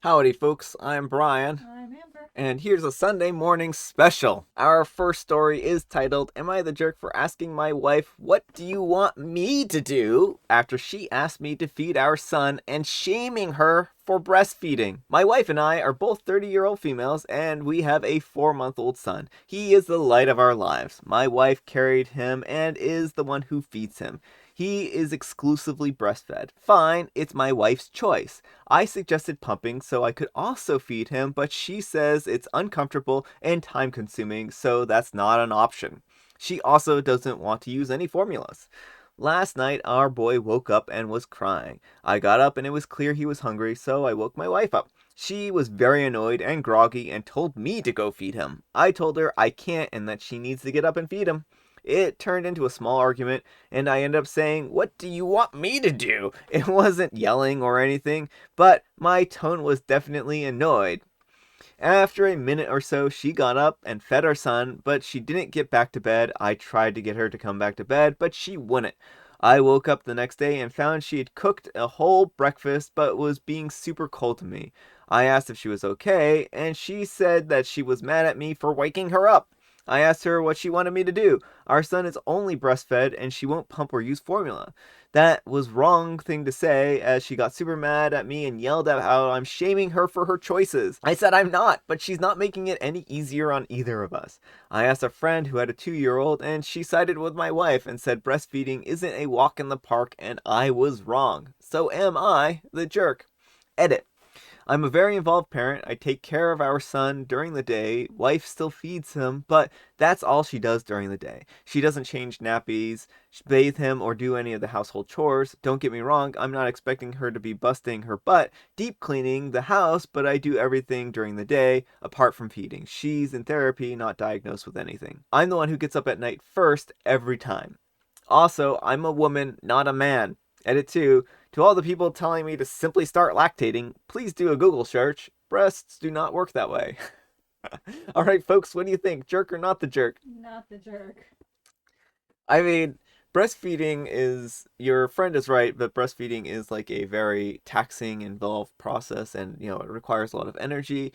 Howdy, folks. I'm Brian, I'm Amber. and here's a Sunday morning special. Our first story is titled, Am I the Jerk for Asking My Wife, What Do You Want Me to Do? After she asked me to feed our son and shaming her for breastfeeding. My wife and I are both 30-year-old females, and we have a 4-month-old son. He is the light of our lives. My wife carried him and is the one who feeds him. He is exclusively breastfed. Fine, it's my wife's choice. I suggested pumping so I could also feed him, but she says it's uncomfortable and time consuming, so that's not an option. She also doesn't want to use any formulas. Last night, our boy woke up and was crying. I got up and it was clear he was hungry, so I woke my wife up. She was very annoyed and groggy and told me to go feed him. I told her I can't and that she needs to get up and feed him. It turned into a small argument, and I ended up saying, What do you want me to do? It wasn't yelling or anything, but my tone was definitely annoyed. After a minute or so, she got up and fed our son, but she didn't get back to bed. I tried to get her to come back to bed, but she wouldn't. I woke up the next day and found she had cooked a whole breakfast but was being super cold to me. I asked if she was okay, and she said that she was mad at me for waking her up. I asked her what she wanted me to do. Our son is only breastfed and she won't pump or use formula. That was wrong thing to say, as she got super mad at me and yelled at how I'm shaming her for her choices. I said I'm not, but she's not making it any easier on either of us. I asked a friend who had a 2-year-old and she sided with my wife and said breastfeeding isn't a walk in the park and I was wrong. So am I the jerk. Edit. I'm a very involved parent. I take care of our son during the day. Wife still feeds him, but that's all she does during the day. She doesn't change nappies, bathe him, or do any of the household chores. Don't get me wrong, I'm not expecting her to be busting her butt deep cleaning the house, but I do everything during the day apart from feeding. She's in therapy, not diagnosed with anything. I'm the one who gets up at night first every time. Also, I'm a woman, not a man. Edit 2. To all the people telling me to simply start lactating, please do a Google search. Breasts do not work that way. Alright, folks, what do you think? Jerk or not the jerk? Not the jerk. I mean, breastfeeding is, your friend is right, but breastfeeding is like a very taxing, involved process, and it requires a lot of energy.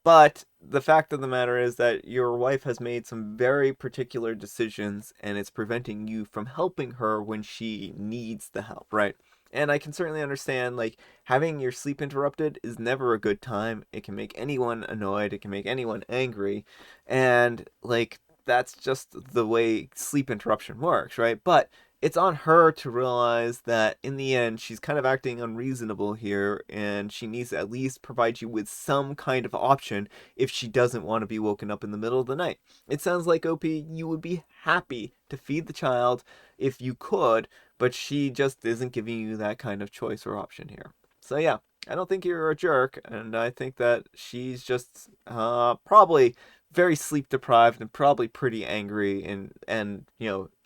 But the fact of the matter is that your wife has made some very particular decisions and it's preventing you from helping her when she needs the help, right? And I can certainly understand, like, having your sleep interrupted is never a good time. It can make anyone annoyed, it can make anyone angry. And, like, that's just the way sleep interruption works, right? But it's on her to realize that in the end she's kind of acting unreasonable here and she needs to at least provide you with some kind of option if she doesn't want to be woken up in the middle of the night. It sounds like, OP, you would be happy to feed the child if you could, but she just isn't giving you that kind of choice or option here. So yeah, I don't think you're a jerk, and I think that she's just probably very sleep deprived and probably pretty angry and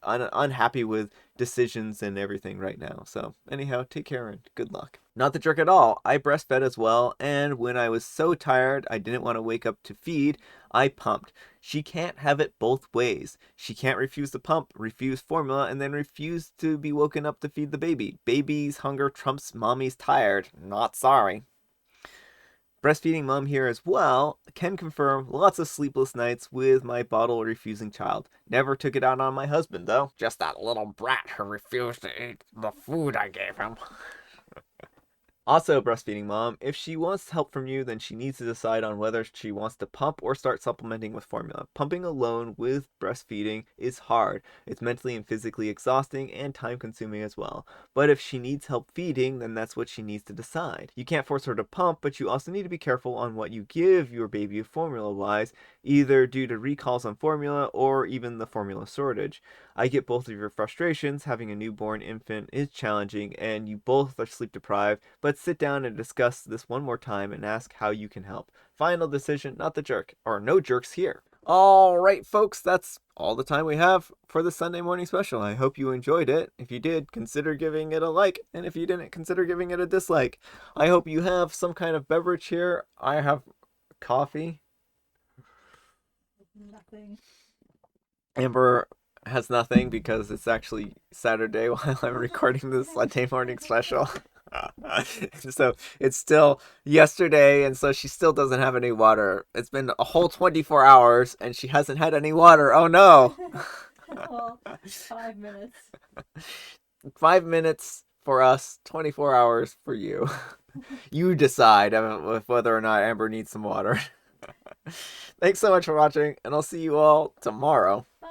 unhappy with decisions and everything right now. So anyhow, take care and good luck. Not the jerk at all. I breastfed as well, and when I was so tired I didn't want to wake up to feed, I pumped. She can't have it both ways. She can't refuse the pump, refuse formula, and then refuse to be woken up to feed the baby. Baby's hunger trumps mommy's tired. Not sorry. Breastfeeding mom here as well, can confirm lots of sleepless nights with my bottle refusing child. Never took it out on my husband though. Just that little brat who refused to eat the food I gave him. Also, breastfeeding mom, if she wants help from you, then she needs to decide on whether she wants to pump or start supplementing with formula. Pumping alone with breastfeeding is hard. It's mentally and physically exhausting and time consuming as well. But if she needs help feeding, then that's what she needs to decide. You can't force her to pump, but you also need to be careful on what you give your baby formula wise, either due to recalls on formula or even the formula shortage. I get both of your frustrations. Having a newborn infant is challenging, and you both are sleep deprived, but sit down and discuss this one more time and ask how you can help. Final decision, not the jerk, or no jerks here. All right, folks, that's all the time we have for the Sunday morning special. I hope you enjoyed it. If you did, consider giving it a like, and if you didn't, consider giving it a dislike. I hope you have some kind of beverage here. I have coffee. Nothing. Amber has nothing because it's actually Saturday while I'm recording this Sunday morning special. So it's still yesterday, and so she still doesn't have any water. It's been a whole 24 hours, and she hasn't had any water. Oh no! Well, 5 minutes. 5 minutes for us, 24 hours for you. You decide whether or not Amber needs some water. Thanks so much for watching, and I'll see you all tomorrow. Bye.